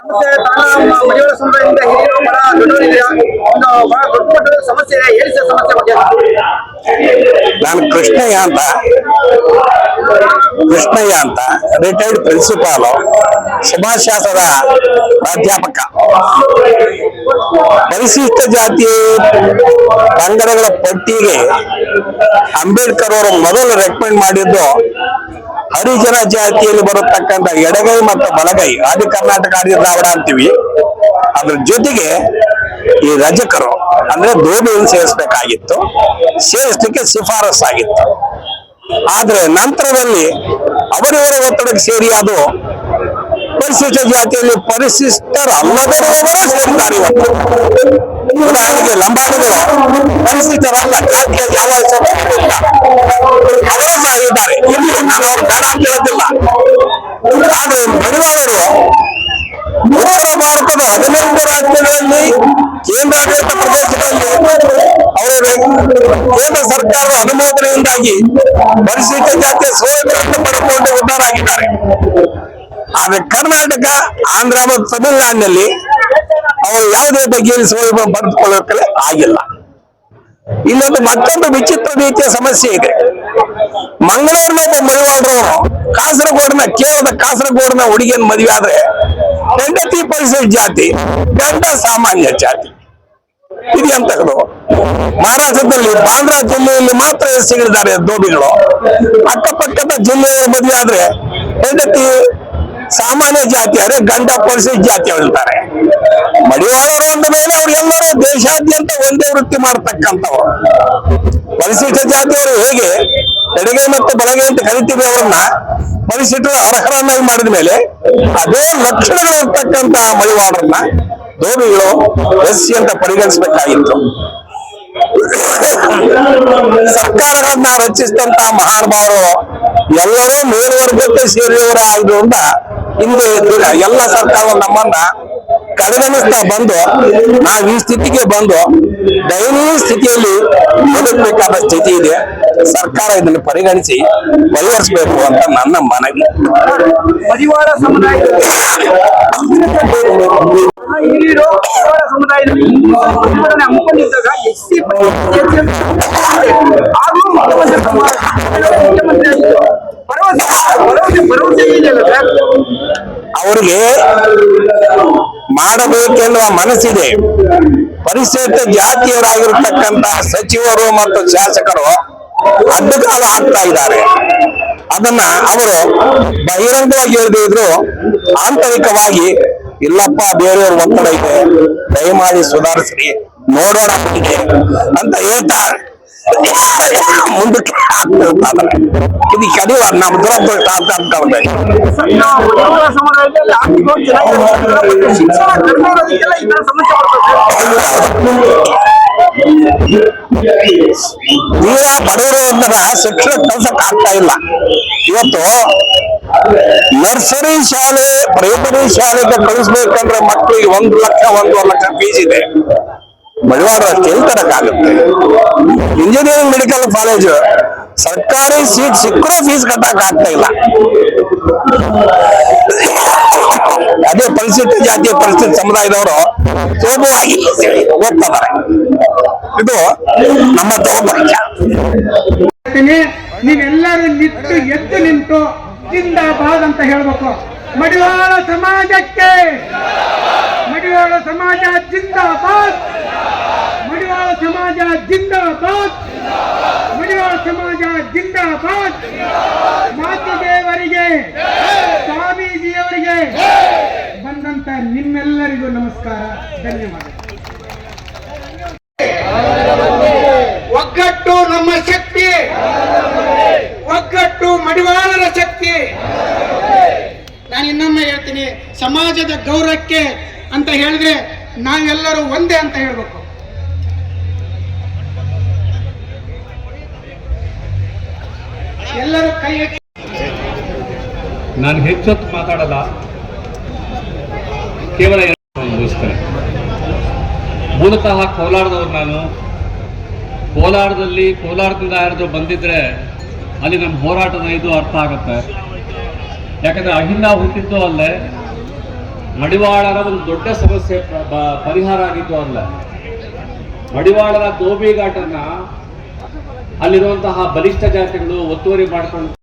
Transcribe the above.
ಮತ್ತೆ ಮಡಿವಾಳ ಸಮುದಾಯದಿಂದ ಹಿರಿಯರು ಬಹಳ ದೊಡ್ಡವರಿದ್ದೀರಾ, ಒಂದು ಬಹಳ ದೊಡ್ಡ ಮಟ್ಟದ ಸಮಸ್ಯೆ ಇದೆ. ಏನು ಸರ್ ಸಮಸ್ಯೆ ಬಗ್ಗೆ? ನಾನು ಕೃಷ್ಣಯ್ಯ ಅಂತ ರಿಟೈರ್ಡ್ ಪ್ರಿನ್ಸಿಪಾಲು, ಸಮಾಜಶಾಸ್ತ್ರದ ಪ್ರಾಧ್ಯಾಪಕ. ಪರಿಶಿಷ್ಟ ಜಾತಿ ಪಂಗಡಗಳ ಪಟ್ಟಿಗೆ ಅಂಬೇಡ್ಕರ್ ಅವರು ಮೊದಲು ರೆಕಮೆಂಡ್ ಮಾಡಿದ್ದು ಹರಿಜನ ಜಾತಿಯಲ್ಲಿ ಬರತಕ್ಕಂಥ ಎಡಗೈ ಮತ್ತು ಬಲಗೈ, ಆದಿ ಕರ್ನಾಟಕ ಆದಿ ದ್ರಾವಿಡ ಅಂತೀವಿ. ಅದ್ರ ಜೊತೆಗೆ ಈ ರಜಕರು ಅಂದ್ರೆ ಧೋಬಿಯನ್ನು ಸೇರಿಸಲಿಕ್ಕೆ ಶಿಫಾರಸ್ಸಾಗಿತ್ತು. ಆದ್ರೆ ನಂತರದಲ್ಲಿ ಅವರಿವರ ಒತ್ತಡಕ್ಕೆ ಸೇರಿ ಅದು ಪರಿಶಿಷ್ಟ ಜಾತಿಯಲ್ಲಿ ಪರಿಶಿಷ್ಟರಲ್ಲದವರು ಸೇರಿದ್ದಾರೆ. ಇವತ್ತು ಉದಾಹರಣೆಗೆ ಲಂಬಾಣಿಗಳು ಪರಿಶಿಷ್ಟರಲ್ಲ, ಜಾತಿಯ ಯಾವ ಅವರು ಸಹ ಇದ್ದಾರೆ. ನಾನು ಅವ್ರು ಬೇಡ ಅಂತ ಹೇಳೋದಿಲ್ಲ. ಆದ್ರೆ ಮಡಿವಾಳರು ಉತ್ತರ ಭಾರತದ 18 ರಾಜ್ಯಗಳಲ್ಲಿ, ಕೇಂದ್ರಾಡಳಿತ ಪ್ರದೇಶಗಳಲ್ಲಿ ಅವರು ಕೇಂದ್ರ ಸರ್ಕಾರದ ಅನುಮೋದನೆಯಿಂದಾಗಿ ಪರಿಶಿಷ್ಟ ಜಾತಿಯ ಸೌಲಭ್ಯವನ್ನು ಪಡೆದುಕೊಂಡು ಉದ್ಧಾರ ಆಗಿದ್ದಾರೆ. ಆದ್ರೆ ಕರ್ನಾಟಕ, ಆಂಧ್ರ ಮತ್ತು ತಮಿಳುನಾಡಿನಲ್ಲಿ ಅವರು ಯಾವುದೇ ಬಗೆಯಲ್ಲಿ ಸೌಲಭ್ಯ ಪಡೆದುಕೊಳ್ಳೋಕೆ ಆಗಿಲ್ಲ. ಇಲ್ಲೊಂದು ಮತ್ತೊಂದು ವಿಚಿತ್ರ ರೀತಿಯ ಸಮಸ್ಯೆ ಇದೆ. ಮಂಗಳೂರಿನ ಒಬ್ಬ ಮಡಿವಾಳರವರು ಕೇವಲ ಕಾಸರಗೋಡಿನ ಹುಡುಗಿಯನ್ನು ಮದುವೆ ಆದ್ರೆ ಹೆಂಡತಿ ಪರಿಶಿಷ್ಟ ಜಾತಿ, ಗಂಡ ಸಾಮಾನ್ಯ ಜಾತಿ. ಇದು ಎಂತದ್ದು? ಮಹಾರಾಷ್ಟ್ರದಲ್ಲಿ ಬಾಂದ್ರಾ ಜಿಲ್ಲೆಯಲ್ಲಿ ಮಾತ್ರ ಸಿಗಲಿದ್ದಾರೆ ಧೋಬಿಗಳು. ಅಕ್ಕಪಕ್ಕದ ಜಿಲ್ಲೆಯ ಮದುವೆ ಆದ್ರೆ ಹೆಂಡತಿ ಸಾಮಾನ್ಯ ಜಾತಿ, ಅರೆ ಗಂಡ ಪರಿಶಿಷ್ಟ ಜಾತಿ ಹೇಳ್ತಾರೆ. ಮಡಿವಾಳರು ಅಂದ ಮೇಲೆ ಅವ್ರು ಎಲ್ಲರೂ ದೇಶಾದ್ಯಂತ ಒಂದೇ ವೃತ್ತಿ ಮಾಡತಕ್ಕಂಥವ್ರು. ಪರಿಶಿಷ್ಟ ಜಾತಿಯವರು ಹೇಗೆ ಎಡಗೈ ಮತ್ತು ಬಲಗೈ ಅಂತ ಕರಿತೀವಿ, ಅವ್ರನ್ನ ಪರಿಶಿಷ್ಟ ಅರ್ಹರನ್ನಾಗಿ ಮಾಡಿದ ಮೇಲೆ ಅದೇ ಲಕ್ಷಣಗಳಿರ್ತಕ್ಕಂತಹ ಮಡಿವಾಳರನ್ನ ಧೋಬಿಗಳು ಎಸ್ಸಿ ಅಂತ ಪರಿಗಣಿಸಬೇಕಾಗಿತ್ತು. ಸರ್ಕಾರಗಳನ್ನ ರಚಿಸಿದಂತಹ ಮಹಾನುಭಾವರು ಎಲ್ಲರೂ ಮೇಲ್ವರ್ಗಕ್ಕೆ ಸೇರಿದವರೇ ಆಗಿರೋದ್ರಿಂದ ಹಿಂದೆ ಎಲ್ಲ ಸರ್ಕಾರ ನಮ್ಮನ್ನ ಕಡೆಗಣಿಸ್ತಾ ಬಂದು ನಾವು ಈ ಸ್ಥಿತಿಗೆ ಬಂದು ದಯನೀಯ ಸ್ಥಿತಿಯಲ್ಲಿ ಬದುಕಬೇಕಾದ ಸ್ಥಿತಿ ಇದೆ. ಸರ್ಕಾರ ಇದನ್ನು ಪರಿಗಣಿಸಿ ಪರಿಹರಿಸಬೇಕು ಅಂತ ನನ್ನ ಮನವಿ. ಮಡಿವಾಳ ಸಮುದಾಯದಲ್ಲಿ ಹಿರಿಯರು ಮಡಿವಾಳ ಸಮುದಾಯದಲ್ಲಿ ಪ್ರತಿಭಟನೆ ಹಮ್ಮಿಕೊಂಡಿದ್ದಾಗ ಎಸ್ಸಿ ಹಾಗೂ ಮುಖ್ಯಮಂತ್ರಿ ಆಗಿದ್ದು ಭರವಸೆ ಇದೆಯಲ್ಲ ಸರ್? ಅವರಿಗೆ ಮಾಡಬೇಕೆನ್ನುವ ಮನಸ್ಸಿದೆ. ಪರಿಶಿಷ್ಟ ಜಾತಿಯವರಾಗಿರ್ತಕ್ಕಂತಹ ಸಚಿವರು ಮತ್ತು ಶಾಸಕರು ಅಡ್ಡಗಾಲು ಹಾಕ್ತಾ ಇದ್ದಾರೆ. ಅದನ್ನ ಅವರು ಬಹಿರಂಗವಾಗಿ ಹೇಳದೇ ಇದ್ರು ಆಂತರಿಕವಾಗಿ ಇಲ್ಲಪ್ಪ ಬೇರೆಯವ್ರ ಒತ್ತಡ ಇದೆ, ದಯಮಾಡಿ ಸುಧಾರಿಸ್ರಿ, ನೋಡೋಣ ಅಂತ ಹೇಳ್ತಾ ಮುಂದಕ್ಕೆ ಆಗ್ತಿರ್ತಾರೆ. ಇದು ಕಡಿವ ನಮ್ಮ ದುರದೃಷ್ಟ ಅಂತ ಅನ್ಕೊಂಡೆ. ತೀರಾ ಬಡವರ ಶಿಕ್ಷಣ ಕಲ್ಸಕ್ ಆಗ್ತಾ ಇಲ್ಲ. ಇವತ್ತು ನರ್ಸರಿ ಶಾಲೆ, ಪ್ರೈಮರಿ ಶಾಲೆಗೆ ಕಳಿಸ್ಬೇಕಂದ್ರೆ ಮಕ್ಕಳಿಗೆ 1 ಲಕ್ಷ 1.5 ಲಕ್ಷ ಫೀಸ್ ಇದೆ. ಮಡಿವಾಳರು ಅಷ್ಟು ಎಲ್ಲಿ ತರಕ್ಕಾಗುತ್ತೆ? ಇಂಜಿನಿಯರಿಂಗ್ ಮೆಡಿಕಲ್ ಕಾಲೇಜು ಸರ್ಕಾರಿ ಸೀಟ್ ಸಿಕ್ಕರೂ ಫೀಸ್ ಕಟ್ಟಕ್ ಆಗ್ತಾ ಇಲ್ಲ. ಅದೇ ಪರಿಶಿಷ್ಟ ಜಾತಿಯ ಪರಿಶಿಷ್ಟ ಸಮುದಾಯದವರು ಸುಲಭವಾಗಿ ಓದ್ತಾರೆ. ಇದು ನಮ್ಮ ದೌರ್ಭಾಗ್ಯ. ನೀವೆಲ್ಲರೂ ಎದ್ದು ನಿಂತು ಜಿಂದಾಬಾದ್ ಅಂತ ಹೇಳ್ಬೇಕು. ಮಡಿವಾಳ ಸಮಾಜಕ್ಕೆ, ಮಡಿವಾಳ ಸಮಾಜ ಜಿಂದಾಬಾದ್, ಮಡಿವಾಳ ಸಮಾಜ ಜಿಂದಾಬಾದ್, ಮಡಿವಾಳ ಸಮಾಜ ಜಿಂದಾಬಾದ್. ಮಾತುದೇವರಿಗೆ, ಸ್ವಾಮೀಜಿಯವರಿಗೆ ಬಂದಂತ ನಿಮ್ಮೆಲ್ಲರಿಗೂ ನಮಸ್ಕಾರ, ಧನ್ಯವಾದ. ಒಗ್ಗಟ್ಟು ನಮ್ಮ ಶಕ್ತಿ, ಒಗ್ಗಟ್ಟು ಮಡಿವಾಳರ ಶಕ್ತಿ. ನಾನು ಇನ್ನೊಮ್ಮೆ ಹೇಳ್ತೀನಿ, ಸಮಾಜದ ಗೌರವಕ್ಕೆ ಅಂತ ಹೇಳಿದ್ರೆ ನಾವೆಲ್ಲರೂ ಒಂದೇ ಅಂತ ಹೇಳ್ಬೇಕು. ಎಲ್ಲರೂ ಕೈ ಎತ್ತಿ. ನಾನು ಹೆಚ್ಚೊತ್ತು ಮಾತಾಡಲ್ಲ, ಕೇವಲ ಮುಗಿಸ್ತೇನೆ. ಮೂಲತಃ ಕೋಲಾರದವ್ರು ನಾನು. ಕೋಲಾರದಿಂದ ಯಾರಾದರೂ ಬಂದಿದ್ರೆ ಅಲ್ಲಿ ನಮ್ಮ ಹೋರಾಟದ ಇದು ಅರ್ಥ ಆಗುತ್ತೆ. ಯಾಕಂದರೆ ಅಹಿಂದ ಹುಟ್ಟಿದ್ದು ಅಲ್ಲೇ, ಮಡಿವಾಳರ ಒಂದು ದೊಡ್ಡ ಸಮಸ್ಯೆ ಪರಿಹಾರ ಆಗಿದ್ದು ಅಲ್ಲ. ಮಡಿವಾಳರ ದೋಬಿಘಾಟನ್ನ ಅಲ್ಲಿರುವಂತಹ ಬಲಿಷ್ಠ ಜಾತಿಗಳು ಒತ್ತುವರಿ ಮಾಡ್ಕೊಂಡು